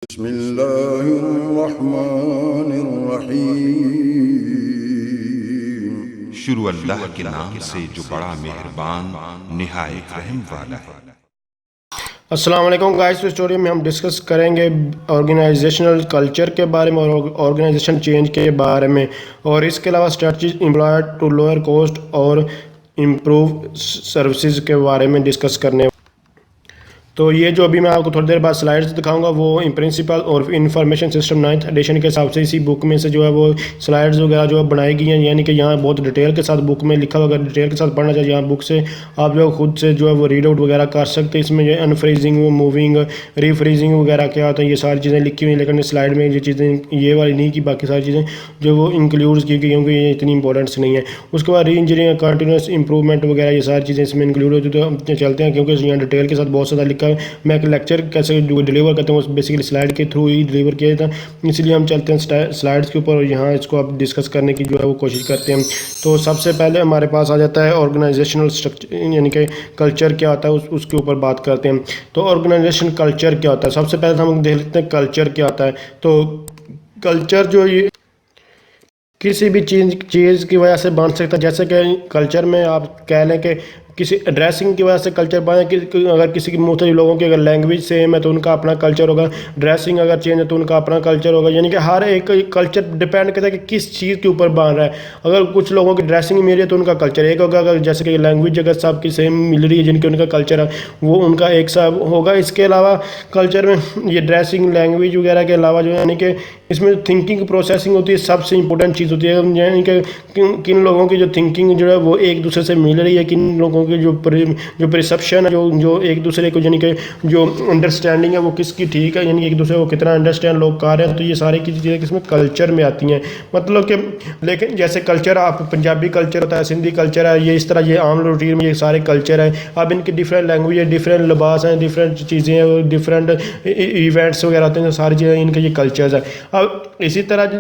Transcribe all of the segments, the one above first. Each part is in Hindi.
बिस्मिल्लाहिर्रहमानिर्रहीम। शुरू अल्लाह के नाम से जो बड़ा मेहरबान निहायत रहम वाला है। अस्सलाम वालेकुम गाइस। इस स्टोरी में हम डिस्कस करेंगे ऑर्गेनाइजेशनल कल्चर के बारे में और ऑर्गेनाइजेशन चेंज के बारे में, और इसके अलावा strategies employed to lower cost और इम्प्रूव सर्विसेज के बारे में डिस्कस करने। तो ये जो अभी मैं आपको थोड़ी देर बाद स्लाइड्स दिखाऊंगा वो इन प्रिंसिपल और इंफॉर्मेशन सिस्टम 9th एडिशन के हिसाब से इसी बुक में से जो है वो स्लाइड्स वगैरह जो है बनाई गई हैं, यानी कि यहाँ बहुत डिटेल के साथ बुक में लिखा हुआ, अगर डिटेल के साथ पढ़ना चाहिए यहाँ बुक से आप जो खुद से जो है वो रीड आउट वगैरह कर सकते हैं। इसमें जो अनफ्रीजिंग, मूविंग, रीफ्रीजिंग वगैरह क्या होता है ये सारी चीज़ें लिखी हुई हैं, लेकिन स्लाइड में ये चीज़ें ये वाली नहीं की, बाकी सारी चीज़ें जो वो इंक्लूड की गई क्योंकि ये इतनी इंपॉर्टेंट नहीं है। उसके बाद री इंजीनियरिंग, कंटिन्यूस इंप्रूवमेंट वगैरह ये सारी चीज़ें इसमें इंक्लूड होती है। तो चलते हैं क्योंकि यहाँ डिटेल के साथ बहुत ज़्यादा लिखा है। मैं एक लेक्चर कैसे डिलीवर करते हैं वो बेसिकली स्लाइड के थ्रू ही डिलीवर किया था, इसलिए हम चलते हैं स्लाइड्स के ऊपर और यहाँ इसको आप डिस्कस करने की जो है वो कोशिश करते हैं। तो सबसे पहले हमारे पास आ जाता है ऑर्गेनाइजेशनल स्ट्रक्चर, यानी कि कल्चर क्या होता है उसके ऊपर बात करते हैं। तो ऑर्गेनाइजेशन कल्चर क्या होता है, सबसे पहले हम देख लेते हैं कल्चर क्या होता है। तो कल्चर जो ये किसी भी चीज़ की वजह से बन सकता है, जैसे कि कल्चर में आप कह लें कि किसी ड्रेसिंग की वजह से कल्चर बने, अगर किसी की मुख्तलिफ लोगों की अगर लैंग्वेज सेम है तो उनका अपना कल्चर होगा, ड्रेसिंग अगर चेंज है तो उनका अपना कल्चर होगा, यानी कि हर एक कल्चर डिपेंड करता है कि किस चीज़ के ऊपर बन रहा है। अगर कुछ लोगों की ड्रेसिंग मिल रही है तो उनका कल्चर एक होगा, अगर जैसे कि लैंग्वेज अगर सबकी सेम मिल रही है जिनके उनका कल्चर है वो उनका एक सा होगा। इसके अलावा कल्चर में ये ड्रेसिंग, लैंग्वेज वगैरह के अलावा जो यानी कि इसमें थिंकिंग प्रोसेसिंग होती है, सबसे इंपॉर्टेंट चीज़ होती है, यानी कि किन लोगों की जो थिंकिंग जो है वो एक दूसरे से मिल रही है, किन लोगों की जो परसेप्शन है, जो एक दूसरे को यानी कि जो अंडरस्टैंडिंग है वो किसकी ठीक है, यानी कि एक दूसरे को कितना अंडरस्टैंड लोग कर रहे हैं। तो ये सारी की चीज़ें किसमें कल्चर में आती हैं, मतलब कि लेकिन जैसे कल्चर आप पंजाबी कल्चर होता है, सिंधी कल्चर है, ये इस तरह ये आम रूटीन में ये सारे कल्चर हैं। अब इनकी डिफरेंट लैंग्वेज है, डिफरेंट लिबास हैं, डिफरेंट चीज़ें हैं, डिफरेंट इवेंट्स वगैरह होते हैं, सारी चीज़ें इनके ये कल्चर्स हैं। अब इसी तरह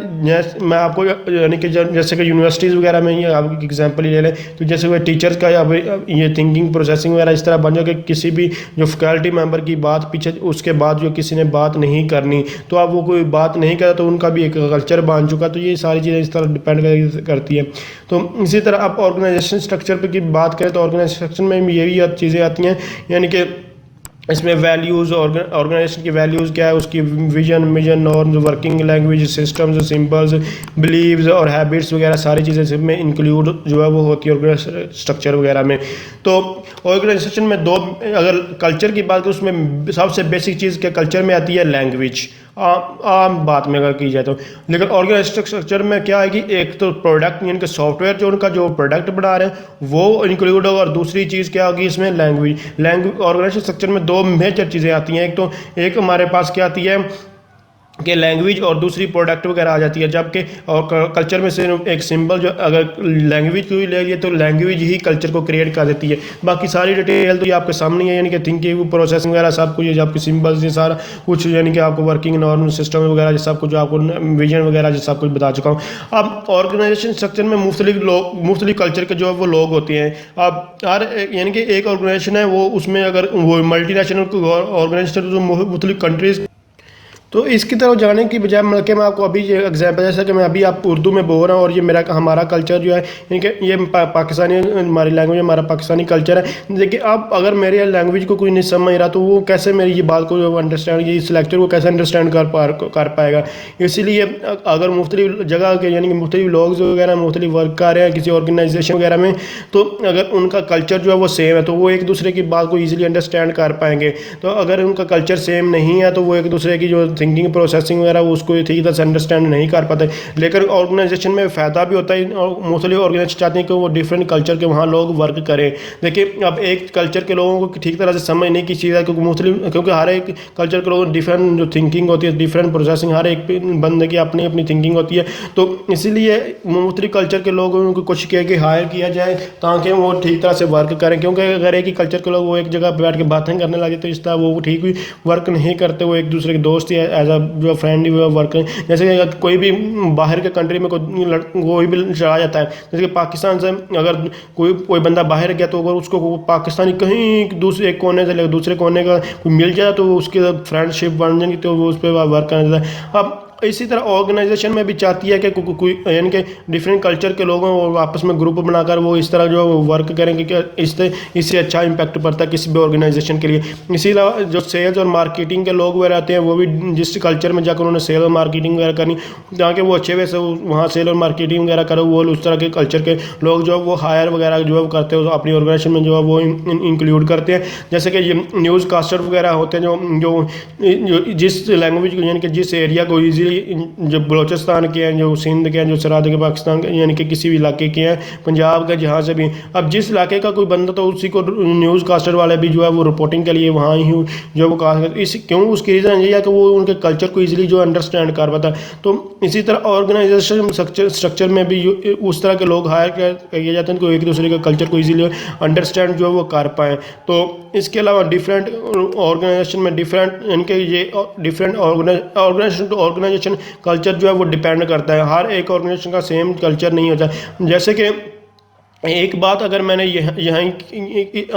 मैं आपको यानी कि जैसे कि यूनिवर्सिटीज़ वगैरह में ये आप एग्जांपल ही ले लें, तो जैसे वो टीचर्स का अब ये थिंकिंग प्रोसेसिंग वगैरह इस तरह बन जाए कि किसी भी जो फैकल्टी मेंबर की बात पीछे उसके बाद जो किसी ने बात नहीं करनी, तो अब वो कोई बात नहीं करा तो उनका भी एक कल्चर बन चुका। तो ये सारी चीज़ें इस तरह डिपेंड करती है। तो इसी तरह आप ऑर्गेनाइजेशन स्ट्रक्चर पर की बात करें तो ऑर्गेनाइजेशन में भी यही चीज़ें आती हैं, यानी कि इसमें वैल्यूज़, ऑर्गेनाइजेशन की वैल्यूज़ क्या है, उसकी vision, norms, working language, systems, symbols, believes और हैबिट्स वगैरह सारी चीज़ें इसमें इंक्लूड जो है वो होती है ऑर्गेनाइजेशन स्ट्रक्चर वगैरह में। तो ऑर्गेनाइजेशन में दो, अगर कल्चर की बात करें उसमें सबसे बेसिक चीज़ क्या कल्चर में आती है, लैंग्वेज, आम बात में अगर की जाए तो। लेकिन ऑर्गेनाइजेशन स्ट्रक्चर में क्या है कि एक तो प्रोडक्ट यानी कि सॉफ्टवेयर जो उनका जो प्रोडक्ट बना रहे हैं वो इंक्लूड होगा, और दूसरी चीज़ क्या होगी इसमें लैंग्वेज। ऑर्गेनाइजेशन स्ट्रक्चर में दो मेजर चीज़ें आती हैं, एक हमारे पास क्या आती है कि लैंग्वेज और दूसरी प्रोडक्ट वगैरह आ जाती है, जबकि और कल्चर में सिर्फ एक सिंबल जो अगर लैंग्वेज को ही ले लिए तो लैंग्वेज ही कल्चर को क्रिएट कर देती है, बाकी सारी डिटेल तो ये आपके सामने है, यानी कि थिंकिंग प्रोसेसिंग वगैरह सब कुछ, आपके सिंबल्स ये सारा कुछ, यानी कि आपको वर्किंग नॉर्म सिस्टम वगैरह सब कुछ जो आपको विजन वगैरह सब कुछ बता चुका हूँ। अब ऑर्गेनाइजेशन स्ट्रक्चर में मुख्तलिफ कल्चर के जो है वो लोग होते हैं। अब हर यानी कि एक ऑर्गेनाइजेशन है वो उसमें अगर वो मल्टीनेशनल ऑर्गेनाइजेशन जो मुख्तलिफ कंट्रीज़, तो इसकी तरफ जाने की बजाय मैं आपको अभी एग्जांपल जैसा कि मैं अभी आप उर्दू में बोल रहा हूँ और ये हमारा कल्चर जो है यानी कि ये पाकिस्तानी हमारी लैंग्वेज हमारा पाकिस्तानी कल्चर है। देखिए अब अगर मेरे लैंग्वेज को कोई नहीं समझ रहा तो वो कैसे मेरी ये बात को अंडरस्टैंड, ये इस लेक्चर को कैसे अंडरस्टैंड कर पाएगा। इसीलिए अगर मुख्तलिफ जगह के यानी कि मुख्तलिफ लोग वगैरह मुख्तलिफ वर्क कर रहे हैं किसी ऑर्गेनाइजेशन वगैरह में, तो अगर उनका कल्चर जो है वो सेम है तो वो एक दूसरे की बात को ईजिली अंडरस्टैंड कर पाएंगे। तो अगर उनका कल्चर सेम नहीं है तो वो एक दूसरे की जो थिंकिंग प्रोसेसिंग वगैरह उसको ठीक तरह से अंडरस्टैंड नहीं कर पाते। लेकिन ऑर्गेनाइजेशन में फ़ायदा भी होता है, और मुख्तलिफ ऑर्गेनाइजेशन चाहते हैं कि वो डिफरेंट कल्चर के वहाँ लोग वर्क करें। देखिए अब एक कल्चर के लोगों को ठीक तरह से समझने की चीज़ है क्योंकि हर एक कल्चर के लोगों को डिफरेंट जो थिंकिंग होती है, डिफरेंट प्रोसेसिंग, हर एक बंदे की अपनी अपनी थिंकिंग होती है। तो इसीलिए मुख्तलिफ कल्चर के लोगों को कुछ किया कि हायर किया जाए ताकि वो ठीक तरह से वर्क करें, क्योंकि अगर एक ही कल्चर के लोग वो एक जगह बैठ के बातें करने लगे तो इस तरह वो ठीक भी वर्क नहीं करते, वो एक दूसरे के दोस्त या एज अ जो फ्रेंडली वर्क करें। जैसे कि अगर कोई भी बाहर के कंट्री में कोई भी चला जाता है, जैसे कि पाकिस्तान से अगर कोई बंदा बाहर गया तो अगर उसको पाकिस्तानी कहीं दूसरे कोने से दूसरे कोने का मिल जाए तो उसके फ्रेंडशिप बन जाएगी, तो वो उस पर वर्क करना चाहता है। अब इसी तरह ऑर्गेनाइजेशन में भी चाहती है कि कोई यानी कि डिफरेंट कल्चर के लोगों और आपस में ग्रुप बनाकर वो इस तरह जो वर्क करेंगे कि इससे अच्छा इम्पैक्ट पड़ता है किसी भी ऑर्गेनाइजेशन के लिए। इसी अलावा जो सेल्स और मार्केटिंग के लोग वगैरह आते हैं वो भी जिस कल्चर में जाकर उन्होंने सेल और मार्केटिंग वगैरह करनी, ताकि वो अच्छे वे से वहाँ सेल और मार्केटिंग वगैरह करो, वो उस तरह के कल्चर के लोग जो वो हायर वगैरह जो है करते हैं अपनी ऑर्गेनाइजेशन में जो है वो इंक्लूड करते हैं। जैसे कि ये न्यूज़ कास्टर वगैरह होते हैं जो जिस लैंग्वेज यानी कि जिस एरिया को ईजी जो बलोचिस्तान के हैं, जो सिंध के हैं, जो सराद के पाकिस्तान के यानी कि किसी भी इलाके के हैं, पंजाब का जहाँ से भी, अब जिस इलाके का कोई बंदा तो उसी को न्यूज़ कास्टर वाले भी जो है वो रिपोर्टिंग के लिए वहाँ ही जो वो कास्ट इस क्यों उसकी रीज़न ये है कि वो उनके कल्चर को ईजिली जो अंडरस्टैंड कर पाता है। तो इसी तरह ऑर्गेनाइजेशन स्ट्रक्चर में भी उस तरह के लोग हायर किए जाते हैं तो एक दूसरे के कल्चर को ईजिली अंडरस्टैंड जो है वो कर पाएँ। तो इसके अलावा डिफरेंट ऑर्गेनाइजेशन में डिफरेंट यानी कि ये different organisation to organisation culture जो है वो डिपेंड करता है। हर एक ऑर्गेनाइजेशन का सेम कल्चर नहीं होता। जैसे कि एक बात अगर मैंने यहाँ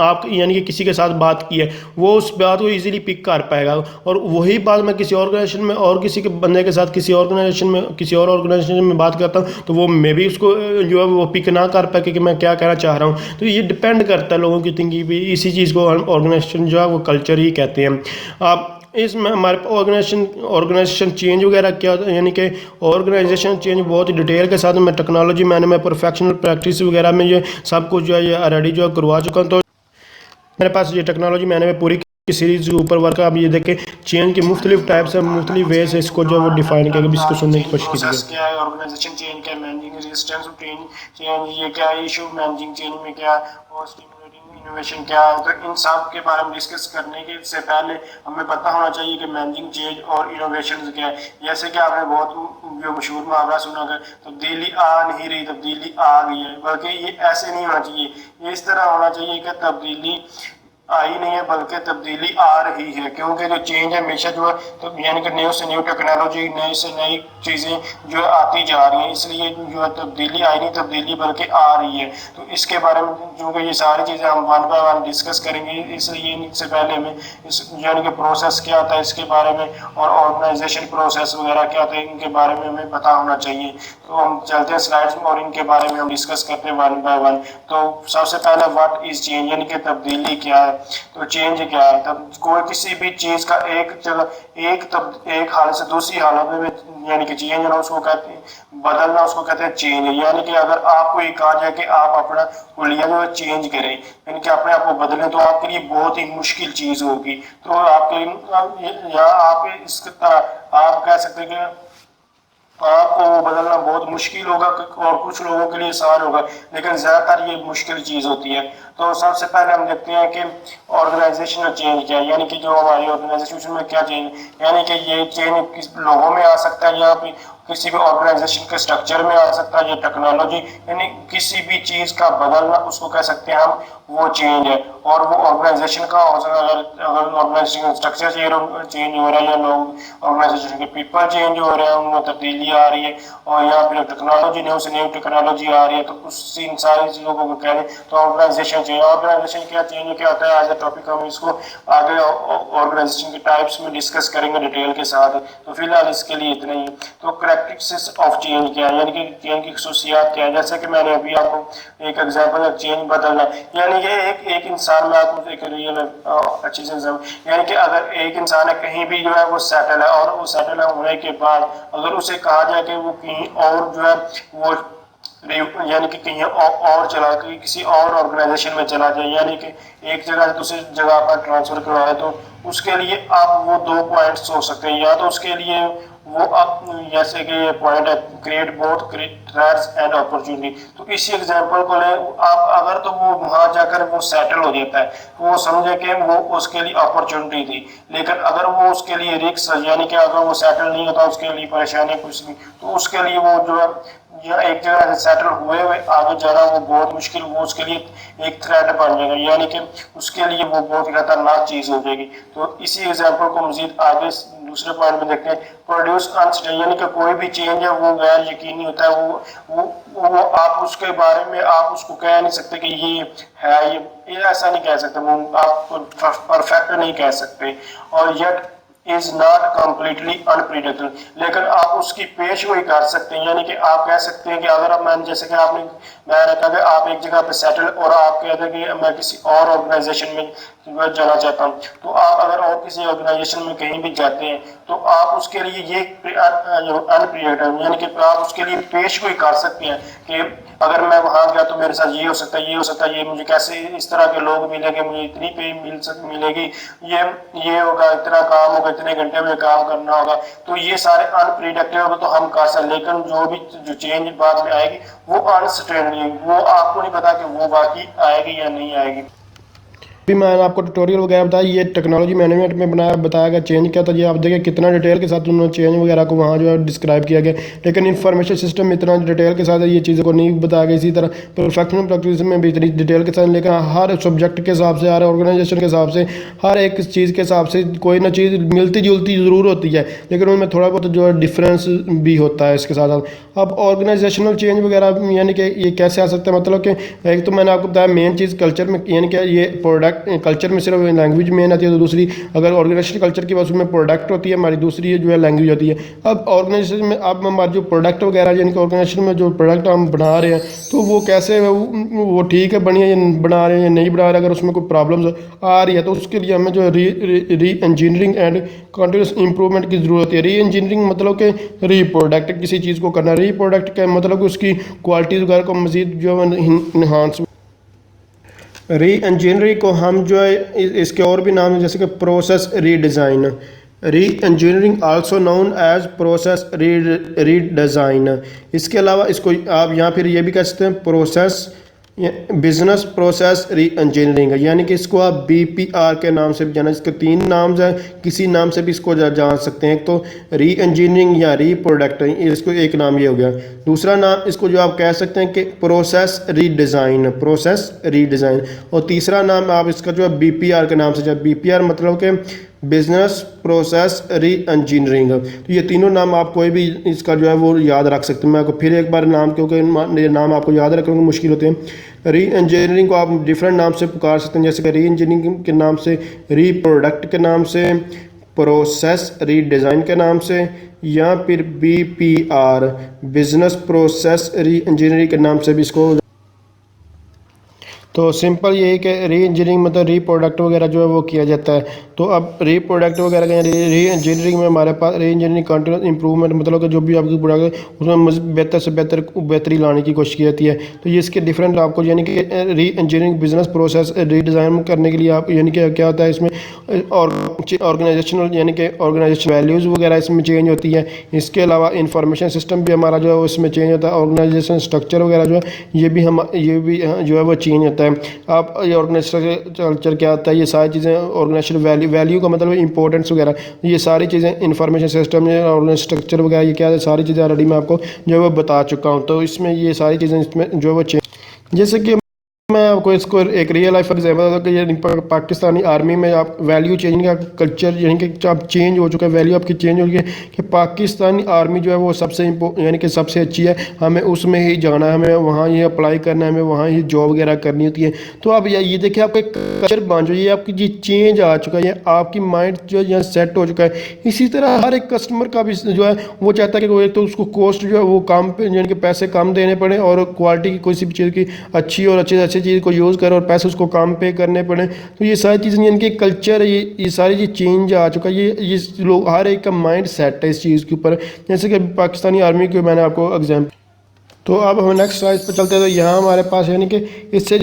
आप यानी कि किसी के साथ बात की है, वो उस बात को इजीली पिक कर पाएगा, और वही बात मैं किसी ऑर्गेनाइजेशन में और किसी के बंदे के साथ किसी ऑर्गेनाइजेशन में किसी और ऑर्गेनाइजेशन में बात करता हूँ तो वो मे भी उसको जो है वो पिक ना कर पाए कि मैं क्या कहना चाह रहा हूँ। तो ये डिपेंड करता है लोगों की थिंकिंग भी। इसी चीज़ को ऑर्गेनाइजेशन जो है वो कल्चर ही कहते हैं। आप इसमें हमारे ऑर्गेनाइजेशन चेंज वगैरह क्या यानी कि ऑर्गेनाइजेशन चेंज बहुत ही डिटेल के साथ मैं टेक्नोलॉजी मैं प्रोफेशनल प्रैक्टिस वगैरह में ये सब कुछ जो है ये ऑलरेडी जो है करवा चुका हूँ। तो मेरे पास ये टेक्नोलॉजी में पूरी की सीरीज के ऊपर वर्क। आप ये देखें चेंज की मुख्तलिफ टाइप्स है, मुख्तलिफ वे से इसको जो वो डिफाइन करके भी इसको सुनने की कोशिश कीजिए। क्या है ऑर्गेनाइजेशन चेंज, क्या मैनेजिंग रेजिस्टेंस चेंज, ये क्या इशू मैनेजिंग चेंज में क्या, और स्टिमुलेटिंग इनोवेशन क्या है। तो इन सब के बारे में डिस्कस करने के से पहले हमें पता होना चाहिए कि मैनेजिंग चेंज और इनोवेशन क्या है। जैसे कि आपने बहुत जो मशहूर मुहावरा सुना कि तब्दीली आ नहीं रही, तब्दीली आ गई है, बल्कि ये ऐसे नहीं होना चाहिए। ये इस तरह होना चाहिए कि तब्दीली आई नहीं है बल्कि तब्दीली आ रही है, क्योंकि जो चेंज है हमेशा जो है तो यानी कि न्यू से न्यू टेक्नोलॉजी, नई से नई चीज़ें जो आती जा रही हैं, इसलिए जो है तब्दीली आई नहीं तब्दीली बल्कि आ रही है। तो इसके बारे में जो कि ये सारी चीज़ें हम वन बाय वन डिस्कस करेंगे, इसलिए इससे पहले हमें इस यानी कि प्रोसेस क्या होता है इसके बारे में, और ऑर्गेनाइजेशन प्रोसेस वगैरह क्या होता है इनके बारे में हमें पता होना चाहिए। तो हम चलते हैं स्लाइड्स में और इनके बारे में हम डिस्कस करते हैं वन बाय वन। तो सबसे पहले व्हाट इज चेंज यानी कि तब्दीली क्या है। तो चेंज क्या है, तब कोई किसी भी चीज का एक हालत से दूसरी हालत में यानी कि चेंज ना उसको कहते हैं बदलना, उसको कहते हैं चेंज। यानी कि अगर आपको ये कहा जाए कि आप अपना हुलिया जो है चेंज करें यानी कि अपने आप को बदलें, तो आपके लिए बहुत ही मुश्किल चीज होगी। तो आपके या आप इस तरह आप कह सकते हैं कि आपको बदलना बहुत मुश्किल होगा और कुछ लोगों के लिए आसान होगा, लेकिन ज्यादातर ये मुश्किल चीज होती है। तो सबसे पहले हम देखते हैं कि ऑर्गेनाइजेशनल चेंज क्या है, यानी कि जो हमारी ऑर्गेनाइजेशन में क्या चेंज, यानी कि ये चेंज किस लोगों में आ सकता है या फिर किसी भी ऑर्गेनाइजेशन के स्ट्रक्चर में आ सकता है। ये टेक्नोलॉजी यानी किसी भी चीज का बदलना उसको कह सकते हैं हम, वो चेंज है। और वो ऑर्गेनाइजेशन का हो सकता है, अगर ऑर्गेनाइजेशन स्ट्रक्चर चेंज हो रहा है या लोग ऑर्गेनाइजेशन के पीपल चेंज हो रहे हैं, उनमें तब्दीली आ रही है, और या फिर टेक्नोलॉजी न्यू से न्यू टेक्नोलॉजी आ रही है, तो उस इन सारी चीजों को कह रहे हैं तो ऑर्गेनाइजेशन चेंज। ऑर्गेनाइजेशन क्या चेंज क्या होता है एज ए टॉपिक, हम इसको आगे ऑर्गेनाइजेशन के टाइप्स में डिस्कस करेंगे डिटेल के साथ। तो फिलहाल इसके लिए इतना ही। तो करैक्टरिस्टिक्स ऑफ चेंज क्या है, यानी कि चेंज की खसूसियात क्या है। जैसे कि मैंने अभी आपको एक एग्जांपल चेंज बदलना, यानी कि एक इंसान में आपको एक रियल अच्छी से यानी कि अगर एक इंसान है कहीं भी जो है वो सेटल है, और वो सेटल होने के बाद अगर उसे कहा जाए कि वो कहीं और जो है वो यानी कि कहीं और चला किसी और ऑर्गेनाइजेशन में चला जाए, यानी कि एक जगह से दूसरी जगह पर ट्रांसफर करवा है, तो उसके लिए आप वो दो पॉइंट सोच सकते हैं। या तो उसके लिए वो आप जैसे कि ये पॉइंट है create both threats and opportunity. तो इसी एग्जांपल को ले आप, अगर तो वो वहां जाकर वो सेटल हो जाता है तो वो समझे कि वो उसके लिए अपॉर्चुनिटी थी, लेकिन अगर वो उसके लिए रिस्क यानी कि अगर वो सेटल नहीं होता उसके लिए परेशानी कुछ नहीं, तो उसके लिए वो जो है या एक जगह से सेटल हुए आगे जाना वो बहुत मुश्किल, वो उसके लिए एक थ्रेट बन जाएगा, यानी कि उसके लिए वो बहुत ही खतरनाक चीज हो जाएगी। तो इसी एग्जाम्पल को मजीद आगे दूसरे पॉइंट में देखते हैं। प्रोड्यूस अनसर्टेन, यानी कि कोई भी चेंज है वो गैर यकीनी होता है, वो आप उसके बारे में आप उसको कह नहीं सकते कि ये है, ये ऐसा नहीं कह सकते, वो आप परफेक्ट नहीं कह सकते। और yet is not completely unpredictable, लेकिन आप उसकी पेश गोई कर सकते हैं, यानी कि आप कह सकते हैं कि अगर अब मैंने जैसे कि मैंने कहा कि आप एक जगह पे सेटल और आप कहते हैं कि मैं किसी और ऑर्गेनाइजेशन में जाना चाहता हूँ, तो आप अगर और किसी ऑर्गेनाइजेशन में कहीं भी जाते हैं तो आप उसके लिए ये अनप्रिडिक्टेबल, यानी कि आप उसके लिए पेश गोई कर सकते हैं कि अगर मैं वहां गया तो मेरे साथ ये हो सकता है, ये हो सकता है, ये मुझे कैसे इस तरह के लोग मिलेंगे, मुझे इतनी पे मिलेगी, ये होगा, इतना काम होगा, इतने घंटे में काम करना होगा। तो ये सारे अनप्रिडिक्टेबल तो हम कर सकते, लेकिन जो चेंज बाद में आएगी वो अनसर्टेन, वो आपको नहीं पता कि वो बाकी आएगी या नहीं आएगी। अभी मैंने आपको ट्यूटोरियल वगैरह बताया, ये टेक्नोलॉजी मैनेजमेंट में बताया गया चेंज क्या था। ये आप देखिए कितना डिटेल के साथ उन्होंने चेंज वगैरह को वहाँ जो है डिस्क्राइब किया गया, लेकिन इन्फॉर्मेशन सिस्टम में इतना डिटेल के साथ ये चीज़ों को नहीं बताया गया। इसी तरह प्रोफेशनल प्रैक्टिस में भी इतनी डिटेल के साथ, लेकिन हर सब्जेक्ट के हिसाब से, हर ऑर्गेनाइजेशन के हिसाब से, हर एक चीज़ के हिसाब से कोई ना चीज़ मिलती जुलती ज़रूर होती है, लेकिन उनमें थोड़ा बहुत जो है डिफरेंस भी होता है इसके साथ साथ। अब ऑर्गेनाइजेशनल चेंज वगैरह यानी कि ये कैसे आ सकता है, मतलब कि एक तो मैंने आपको बताया मेन चीज़ कल्चर में, यानी कि ये प्रोडक्ट कल्चर में सिर्फ लैंग्वेज मेन आती है, तो दूसरी अगर ऑर्गेनाइजेशन कल्चर की बात उसमें प्रोडक्ट होती है हमारी, दूसरी जो है लैंग्वेज होती है। अब ऑर्गेनाइजेशन में अब हमारे जो प्रोडक्ट वगैरह यानी कि ऑर्गेनाइजेशन में जो प्रोडक्ट हम बना रहे हैं तो वो कैसे वो ठीक है बढ़िया या बना रहे हैं या नहीं बना रहे, अगर उसमें कोई प्रॉब्लम्स आ रही है तो उसके लिए हमें जो री इंजीनियरिंग एंड कंटिन्यूस इंप्रूवमेंट की ज़रूरत है। री इंजीनियरिंग मतलब कि री प्रोडक्ट किसी चीज़ को करना, री प्रोडक्ट का मतलब कि उसकी क्वालिटी वगैरह को मज़ीद जो है इन्हांस। री इंजीनियरिंग को हम जो है इसके और भी नाम है जैसे कि process redesign, reengineering also known as process redesign. इसके अलावा इसको आप यहाँ फिर ये भी कह सकते हैं प्रोसेस बिजनेस प्रोसेस री इंजीनियरिंग, यानी कि इसको आप BPR के नाम से भी जाना, इसके 3 नाम है, किसी नाम से भी इसको जान सकते हैं। एक तो री इंजीनियरिंग या री प्रोडक्ट, इसको एक नाम ये हो गया। दूसरा नाम इसको जो आप कह सकते हैं कि प्रोसेस रीडिज़ाइन, प्रोसेस रीडिज़ाइन। और तीसरा नाम आप इसका जो है BPR के नाम से, जब BPR मतलब कि बिजनेस प्रोसेस री इंजीनियरिंग। तो ये तीनों नाम आप कोई भी इसका जो है वो याद रख सकते हैं। मैं आपको फिर एक बार नाम, क्योंकि ये नाम आपको याद रखने में मुश्किल होते हैं। री इंजीनियरिंग को आप डिफरेंट नाम से पुकार सकते हैं, जैसे कि री इंजीनियरिंग के नाम से, री प्रोडक्ट के नाम से, प्रोसेस री डिज़ाइन के नाम से, या फिर BPR बिजनेस प्रोसेस री इंजीनियरिंग के नाम से भी इसको। तो सिंपल यही कि री इंजीनियरिंग मतलब री प्रोडक्ट वगैरह जो है वो किया जाता है। तो अब री प्रोडक्ट वगैरह री इंजीनियरिंग में हमारे पास री इंजीनियरिंग कंटिन्यूस इंप्रूवमेंट मतलब कि जो भी आपकी प्रोडक्ट है उसमें बेहतर से बेहतरी लाने की कोशिश की जाती है। तो ये इसके डिफरेंट आपको यानी कि री इंजीनियरिंग बिजनेस प्रोसेस रीडिज़ाइन करने के लिए आप यानी कि क्या होता है इसमें ऑर्गेनाइजेशनल यानी कि ऑर्गेनाइजेशन वैल्यूज़ वगैरह इसमें चेंज होती है। इसके अलावा इंफॉर्मेशन सिस्टम भी हमारा जो है इसमें चेंज होता है, ऑर्गेनाइजेशन स्ट्रक्चर वगैरह जो है ये भी जो है वो चेंज होता है। आप ये ऑर्गेनाइजेशन कल्चर क्या होता है, ये सारी चीज़ें ऑर्गेनाइजेशन वैल्यू का मतलब इंपॉर्टेंस वगैरह, ये सारी चीज़ें इंफॉर्मेशन सिस्टम ऑर्गेनाइजेशन स्ट्रक्चर वगैरह ये क्या है, सारी चीज़ें ऑलरेडी मैं आपको जो है वो बता चुका हूँ। तो इसमें ये सारी चीज़ें इसमें जो है वो चेंज, जैसे कि मैं आपको इसको एक रियल लाइफ एग्जाम्पल कि ये पाकिस्तानी आर्मी में आप वैल्यू चेंजिंग का कल्चर यानी कि आप चेंज हो चुका है, वैल्यू आपकी चेंज हो गई है कि पाकिस्तानी आर्मी जो है वो सबसे यानी कि सबसे अच्छी है, हमें उसमें ही जाना है, हमें वहाँ ही अप्लाई करना है, हमें वहाँ ही जॉब वगैरह करनी होती है। तो आप ये देखिए आपका कल्चर बन जो ये आपकी जी चेंज आ चुका है, आपकी माइंड जो है यहाँ सेट हो चुका है। इसी तरह हर एक कस्टमर का भी जो है वो चाहता है कि एक तो उसको कॉस्ट जो है वो कम यानी कि पैसे कम देने पड़े और क्वालिटी की कोई सी भी चीज़ की अच्छी और अच्छी चीज़ को यूज़ करो और पैसे उसको कम पे करने पड़े। तो ये सारी चीज़ें यानी कि कल्चर है, ये सारी चीज़ चेंज आ चुका है। ये लोग हर एक का माइंड सेट है इस चीज़ के ऊपर। जैसे कि पाकिस्तानी आर्मी के मैंने आपको एग्जाम्पल। तो अब हम नेक्स्ट स्लाइड पर चलते हैं। तो यहाँ हमारे पास यानी कि इससे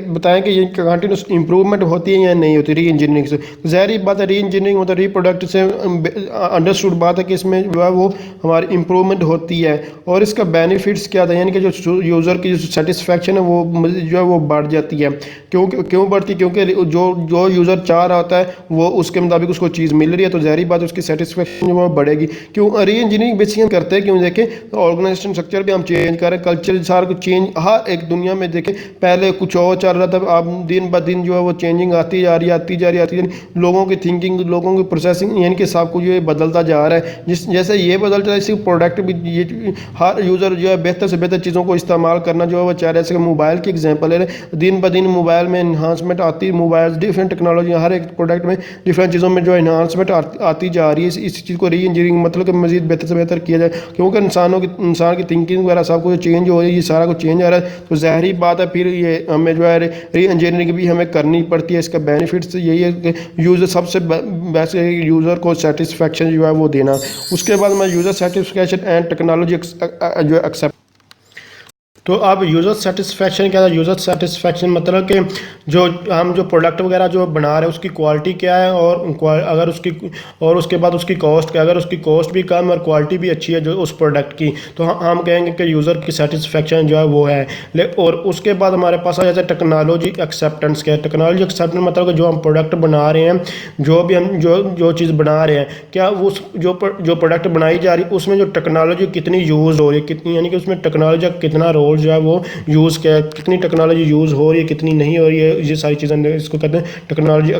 बताएं कि ये कंटिन्यूस इंप्रूवमेंट होती है या नहीं होती री इंजीनियरिंग से। ज़ाहिर बात है री इंजीनियरिंग मतलब री प्रोडक्ट से अंडरस्टूड बात है कि इसमें जो है वो हमारी इंप्रूवमेंट होती है और इसका बेनिफिट्स क्या था, यानी कि जो यूज़र की जो सेटिस्फेक्शन है वो जो है वो बढ़ जाती है। क्यों बढ़ती है? क्योंकि जो यूज़र चाह रहा होता है वो उसके मुताबिक उसको चीज़ मिल रही है, तो ज़ाहिर बात है उसकी सेटिस्फेक्शन जो है बढ़ेगी। क्यों री इंजीनियरिंग बेसिकली करते हैं? क्यों देखें ऑर्गेनाइजेशन स्ट्रक्चर भी हम चेंज कर करें, कल्चर सारा कुछ चेंज हर एक दुनिया में देखें, पहले कुछ और चल रहा था, अब दिन ब दिन जो है वो चेंजिंग आती जा रही है, आती जा रही है, आती जा रही है। लोगों की थिंकिंग, लोगों की प्रोसेसिंग, यानी कि सब कुछ जो है बदलता जा रहा है। जैसे ये बदलता है, इसी प्रोडक्ट भी ये हर यूज़र जो है बेहतर से बेहतर चीज़ों को इस्तेमाल करना जो है वो चाह रहे हैं। जैसे मोबाइल की एग्जांपल है, दिन ब दिन मोबाइल में इन्हांसमेंट आती, मोबाइल डिफरेंट टेक्नोलॉजी, हर एक प्रोडक्ट में डिफरेंट चीज़ों में जो इन्हांसमेंट आती जा रही है। इस चीज़ को री इंजीनियरिंग मतलब कि मजीद बेहतर से बेहतर किया जाए, क्योंकि इंसान की थिंकिंग वगैरह सब कुछ चेंज हो रही है, ये सारा कुछ चेंज आ रहा है। तो ज़ाहिर बात है फिर ये हमें जो है री इंजीनियरिंग भी हमें करनी पड़ती है। इसका बेनिफिट्स यही है कि यूज़र सबसे बेस्ट यूज़र को सेटिस्फेक्शन जो है वो देना। उसके बाद मैं यूज़र सेटिस्फेक्शन एंड टेक्नोलॉजी जो एक्सेप्ट। तो अब यूज़र सेटिस्फेक्शन क्या है? यूज़र सेटिस्फेक्शन मतलब कि जो हम जो प्रोडक्ट वगैरह जो बना रहे हैं उसकी क्वालिटी क्या है, और अगर उसकी, और उसके बाद उसकी कॉस्ट क्या, अगर उसकी कॉस्ट भी कम और क्वालिटी भी अच्छी है जो उस प्रोडक्ट की, तो हम कहेंगे कि यूज़र की सेटिस्फेक्शन जो है वो है। और उसके बाद हमारे पास आ जाता है टेक्नोलॉजी एक्सेप्टेंस। क्या है टेक्नोलॉजी एक्सेप्टेंस? मतलब कि जो हम प्रोडक्ट बना रहे हैं, जो भी हम जो चीज़ बना रहे हैं, क्या उस जो प्रोडक्ट बनाई जा रही है उसमें जो टेक्नोलॉजी कितनी यूज़ हो रही है, कितनी, यानी कि उसमें टेक्नोलॉजी का कितना रोल जो है वो यूज़ किया है, कितनी टेक्नोलॉजी यूज़ हो रही है, कितनी नहीं हो रही है, ये सारी चीज़ें इसको कहते हैं टेक्नोलॉजी।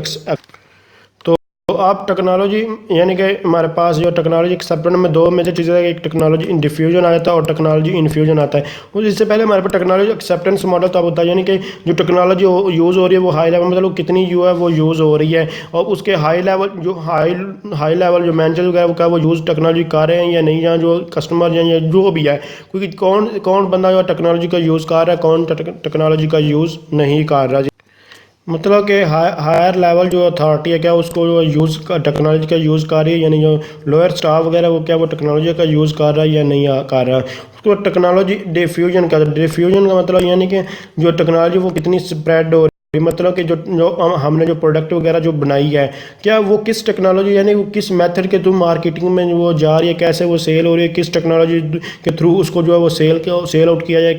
तो आप टेक्नोलॉजी, यानी कि हमारे पास जो टेक्नोलॉजी एक्सेप्टेंस में दो मेजर चीज़ें हैं, एक टेक्नोलॉजी डिफ्यूजन आता है और टेक्नोलॉजी इन्फ्यूजन आता है। और इससे पहले हमारे पास टेक्नोलॉजी एक्सेप्टेंस मॉडल तब होता है, यानी कि जो टेक्नोलॉजी यूज़ हो रही है वो हाई लेवल, मतलब कितनी जो है वो यूज़ हो रही है, और उसके हाई लेवल जो मैनेजर वगैरह क्या वो यूज़ टेक्नोलॉजी कर रहे हैं या नहीं, या जो कस्टमर या जो भी है, क्योंकि कौन बंदा जो टेक्नोलॉजी का यूज़ कर रहा है, कौन टेक्नोलॉजी का यूज़ नहीं कर रहा। मतलब कि हायर लेवल जो अथॉरिटी है क्या उसको जो यूज़ का टेक्नोलॉजी का यूज़ कर रही है, यानी जो लोअर स्टाफ वगैरह वो क्या वो टेक्नोलॉजी का यूज़ कर रहा है या नहीं कर रहा है। उसको टेक्नोलॉजी डिफ्यूजन का, डिफ्यूजन का मतलब यानी कि जो टेक्नोलॉजी वो कितनी स्प्रेड हो रही है, मतलब कि जो हमने जो प्रोडक्ट वगैरह जो बनाई है, क्या वो किस टेक्नोलॉजी, यानी वो किस मेथड के थ्रू मार्केटिंग में वो जा रही है, कैसे वो सेल हो रही है, किस टेक्नोलॉजी के थ्रू उसको जो है वो सेल आउट किया जाए,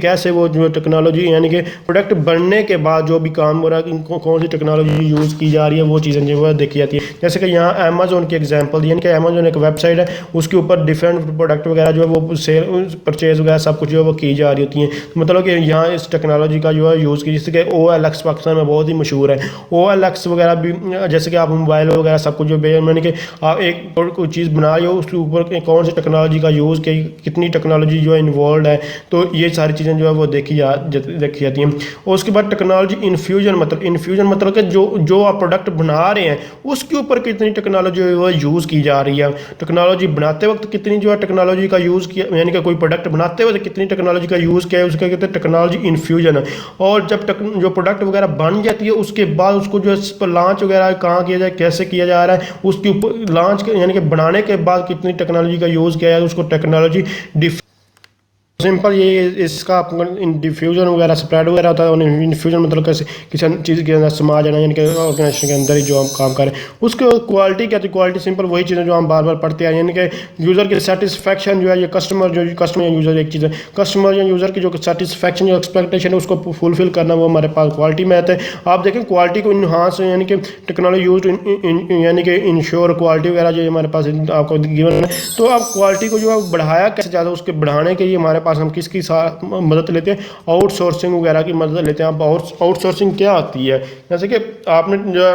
कैसे वो जो टेक्नोलॉजी, यानी कि प्रोडक्ट बनने के बाद जो भी काम हो रहा है कौन सी टेक्नोलॉजी यूज़ की जा रही है, वो चीज़ें जो है देखी जाती है। जैसे कि यहाँ अमेज़ोन की एग्जांपल दी, यानी कि अमेज़ोन एक वेबसाइट है, उसके ऊपर डिफरेंट प्रोडक्ट वगैरह जो है वो सेल परचेज वगैरह सब कुछ जो है वो की जा रही होती हैं। मतलब कि यहाँ इस टेक्नोलॉजी का जो है यूज़ की, जैसे कि OLX पाकिस्तान में बहुत ही मशहूर है। OLX वगैरह भी, जैसे कि आप मोबाइल वगैरह सब कुछ जो यानी कि आप एक कोई चीज़ बना रहे हो उसके ऊपर कौन सी टेक्नोलॉजी का यूज़ की, कितनी टेक्नोलॉजी जो है इन्वॉल्व है, तो ये सारी चीज़ें जो है वो देखी जाती हैं। और उसके बाद टेक्नोलॉजी इन्फ्यूजन मतलब कि जो आप प्रोडक्ट बना रहे हैं उसके ऊपर कितनी टेक्नोलॉजी जो है यूज़ की जा रही है। टेक्नोलॉजी बनाते वक्त कितनी जो है टेक्नोलॉजी का यूज़ किया, यानी कि कोई प्रोडक्ट बनाते वक्त कितनी टेक्नोलॉजी का यूज़ किया है, उसका कहते हैं टेक्नोलॉजी इन्फ्यूजन। और जब जो प्रोडक्ट वगैरह बन जाती है उसके बाद उसको जो है लॉन्च वगैरह कहाँ किया जाए, कैसे किया जा रहा है, उसके ऊपर लॉन्च यानी कि बनाने के बाद कितनी टेक्नोलॉजी का यूज़ किया है, उसको टेक्नोलॉजी सिंपल ये इसका डिफ्यूजन वगैरह स्प्रेड वगैरह होता है। और इन्फ्यूजन मतलब कैसे किसी चीज़ के अंदर समाज है, यानी कि ऑर्गेनाइजेशन के अंदर ही जो हम काम करें। उसके क्वालिटी क्या थी? क्वालिटी सिंपल वही चीज़ें जो हम बार बार पढ़ते हैं, यानी कि यूज़र की सेटिस्फेक्शन जो है, ये कस्टमर या यूज़र एक चीज़ है, कस्टमर या यूज़र की जो सेटिस्फेक्शन जो एक्सपेक्टेशन है उसको फुलफिल करना वो हमारे पास क्वालिटी में आता है। आप देखें क्वालिटी को इन्हांस, यानी कि टेक्नोलॉजी यूज यानी कि इंश्योर क्वालिटी वगैरह जो हमारे पास आपको गिवन है, तो आप क्वालिटी को जो है बढ़ाया कैसे ज़्यादा, उसके बढ़ाने के लिए हमारे हम किसकी मदद लेते हैं? आउटसोर्सिंग वगैरह की मदद लेते हैं। आप आउटसोर्सिंग क्या आती है? जैसे कि आपने जो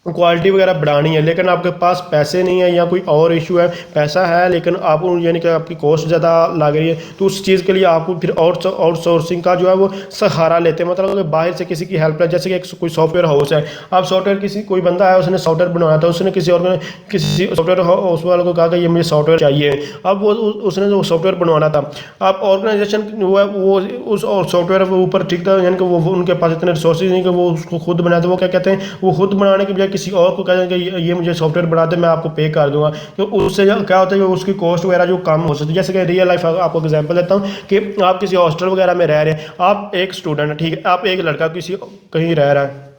क्वालिटी वगैरह बढ़ानी है लेकिन आपके पास पैसे नहीं है या कोई और इशू है, पैसा है लेकिन आप यानी कि आपकी कॉस्ट ज़्यादा लग रही है, तो उस चीज़ के लिए आपको फिर आउटसोर्सिंग का जो है वो सहारा लेते हैं। मतलब कि बाहर से किसी की हेल्प है, जैसे कि कोई सॉफ्टवेयर हाउस है, आप सॉफ्टवेयर कोई बंदा है उसने सॉफ्टवेयर बनाया था, उसने किसी सॉफ्टवेयर हाउस वाले को कहा कि ये मुझे सॉफ्टवेयर चाहिए। अब वो उसने जो सॉफ्टवेयर बनवाना था, आप ऑर्गेनाइजेशन वो उस सॉफ्टवेयर के ऊपर ठीक था, यानी कि वो उनके पास इतने रिसोर्सेज नहीं कि वो उसको खुद बनाए, तो वो क्या कहते हैं, वो खुद बनाने के बजाय किसी और को कह देंगे ये मुझे सॉफ्टवेयर बना दे, मैं आपको पे कर दूंगा। तो उससे क्या होता है कि उसकी कॉस्ट वगैरह जो कम हो सकती है। जैसे कि रियल लाइफ आपको एग्जांपल देता हूँ कि आप किसी हॉस्टल वगैरह में रह रहे हैं, आप एक स्टूडेंट है, ठीक है, आप एक लड़का कहीं रह रहा है,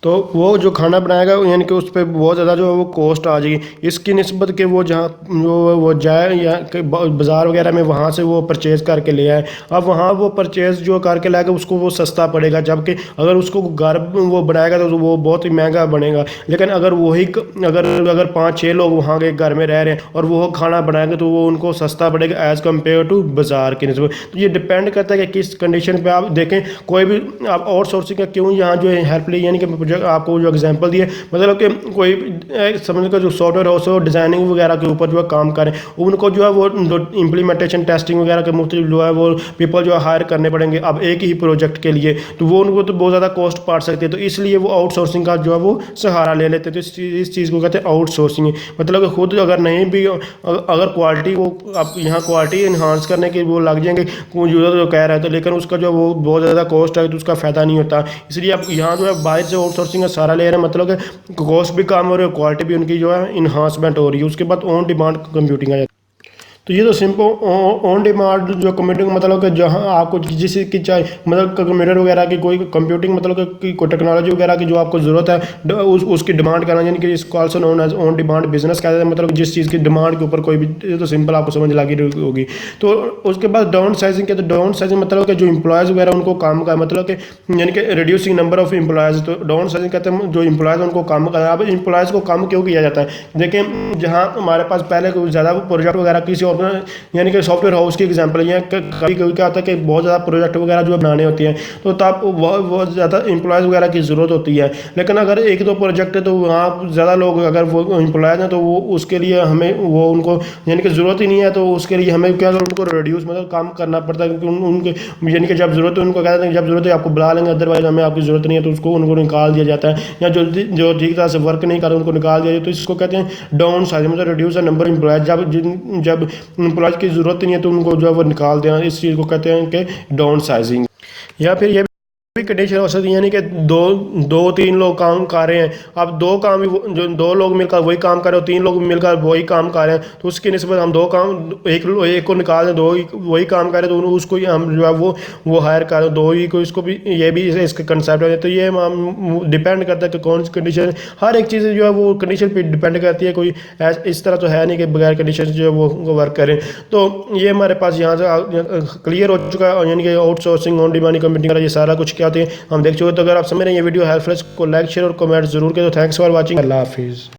तो वो जो खाना बनाएगा यानी कि उस पर बहुत ज़्यादा जो है वो कॉस्ट आ जाएगी इसकी निस्बत के वो जहाँ वो जाए या बाज़ार वगैरह में वहाँ से वो परचेज़ करके ले आए। अब वहाँ वो परचेज़ जो करके लाएगा उसको वो सस्ता पड़ेगा, जबकि अगर उसको घर वो बनाएगा तो वो बहुत ही महंगा बनेगा। लेकिन अगर वही अगर 5-6 लोग वहाँ के घर में रह रहे हैं और वो खाना बनाएंगे तो वो उनको सस्ता पड़ेगा एज़ कम्पेयर टू बाज़ार की निस्बत। तो ये डिपेंड करता है कि किस कंडीशन पर आप देखें। कोई भी आप आउटसोर्सिंग का क्यों यहाँ जो है हेल्प ली, यानी कि आपको जो एग्जांपल दिए मतलब कि कोई समझ का जो सॉफ्टवेयर हाउस है वो डिज़ाइनिंग वगैरह के ऊपर जो है काम करें, उनको जो है वो इम्प्लीमेंटेशन टेस्टिंग वगैरह के मुख्तलिफ जो है वो पीपल जो है हायर करने पड़ेंगे अब एक ही प्रोजेक्ट के लिए, तो वो उनको तो बहुत ज़्यादा कॉस्ट पड़ सकती है। तो इसलिए वो आउटसोर्सिंग का जो है वो सहारा ले लेते हैं। तो इस चीज़ को कहते हैं आउटसोर्सिंग। मतलब कि खुद अगर नहीं भी अगर क्वालिटी वो आप यहाँ क्वालिटी इन्हांस करने के वो लग जाएंगे यूज़र जो कह रहा है, तो लेकिन उसका जो वो बहुत ज़्यादा कॉस्ट है तो उसका फ़ायदा नहीं होता। इसलिए आप यहाँ जो है बाहर से आउटसोर्सिंग का सहारा ले रहे हैं, मतलब कि कॉस्ट भी कम हो रही है, क्वालिटी भी उनकी जो है इन्हांसमेंट हो रही है। उसके बाद ऑन डिमांड कंप्यूटिंग आ जाती है। तो ये तो सिंपल ऑन डिमांड जो कंप्यूटिंग मतलब कि जहाँ आपको जिस चीज़ की चाहे मतलब कंप्यूटर वगैरह की कोई कंप्यूटिंग मतलब कि कोई टेक्नोलॉजी वगैरह की जो आपको ज़रूरत है उसकी डिमांड करना, यानी कि इसको also known as on demand business कहते हैं। मतलब जिस चीज़ की डिमांड के ऊपर कोई भी, ये तो सिंपल आपको समझ लगी होगी। तो उसके बाद डाउन साइजिंग के, तो डाउन साइजिंग मतलब कि जो एम्प्लॉयज़ वगैरह उनको काम का मतलब कि यानी कि रिड्यूसिंग नंबर ऑफ एम्प्लॉयज़। तो डाउन साइजिंग कहते हैं जो एम्प्लॉयज़ उनको कम करना। अब एम्प्लॉयज़ को कम क्यों किया जाता है? देखिए जहाँ हमारे पास पहले ज़्यादा प्रोजेक्ट वगैरह किसी और यानी कि सॉफ्टवेयर हाउस की एग्जांपल है, कभी कभी क्या होता है कि बहुत ज़्यादा प्रोजेक्ट वगैरह जो बनाने होती हैं तो तब बहुत ज़्यादा एम्प्लॉयज़ वगैरह की ज़रूरत होती है। लेकिन अगर 1-2 प्रोजेक्ट है तो वहाँ ज़्यादा लोग अगर वो एम्प्लॉयज़ हैं तो वो उसके लिए हमें वो उनको यानी कि ज़रूरत ही नहीं है, तो उसके लिए हमें क्या अगर उनको रिड्यूस मतलब कम करना पड़ता है, क्योंकि उनके यानी कि जब ज़रूरत है उनको कहते हैं जब ज़रूरत है आपको बुला लेंगे, अदरवाइज हमें आपकी ज़रूरत नहीं है, तो उसको उनको निकाल दिया जाता है। या जो ठीक तरह से वर्क नहीं कर रहे उनको निकाल दिया जाए, तो इसको कहते हैं डाउन साइजिंग, मतलब रिड्यूस द नंबर एम्प्लॉयज़। जब एम्प्लॉयज़ की ज़रूरत नहीं है तो उनको जो है वो निकाल देना, इस चीज़ को कहते हैं कि डाउन साइजिंग। या फिर ये भी कंडीशन हो सकती है यानी कि 2-3 लोग काम कर रहे हैं। अब 2 काम जो 2 लोग मिलकर वही काम कर रहे हो, 3 लोग मिलकर वही काम कर रहे हैं, तो उसकी निस्बत हम 2 काम एक को निकाल दें, 2 वही काम कर रहे हैं तो उसको ही हम जो है वो हायर कर रहे हैं, 2 ही को इसको भी ये भी इसका कंसेप्ट है। तो ये डिपेंड करता है कि कौन सी कंडीशन, हर एक चीज़ जो है वो कंडीशन पे डिपेंड करती है। कोई इस तरह तो है नहीं कि बगैर कंडीशन जो है वो वर्क करें। तो ये हमारे पास यहाँ से क्लियर हो चुका है, यानी कि आउटसोर्सिंग, ऑन डिमांड कंप्यूटिंग ये सारा कुछ क्या होते हैं हम देख चुके। तो अगर आप समझ रहे हैं ये वीडियो हेल्पफुल, को लाइक शेयर और कमेंट जरूर करें। तो थैंक्स फॉर वॉचिंग, अल्लाह हाफिज़।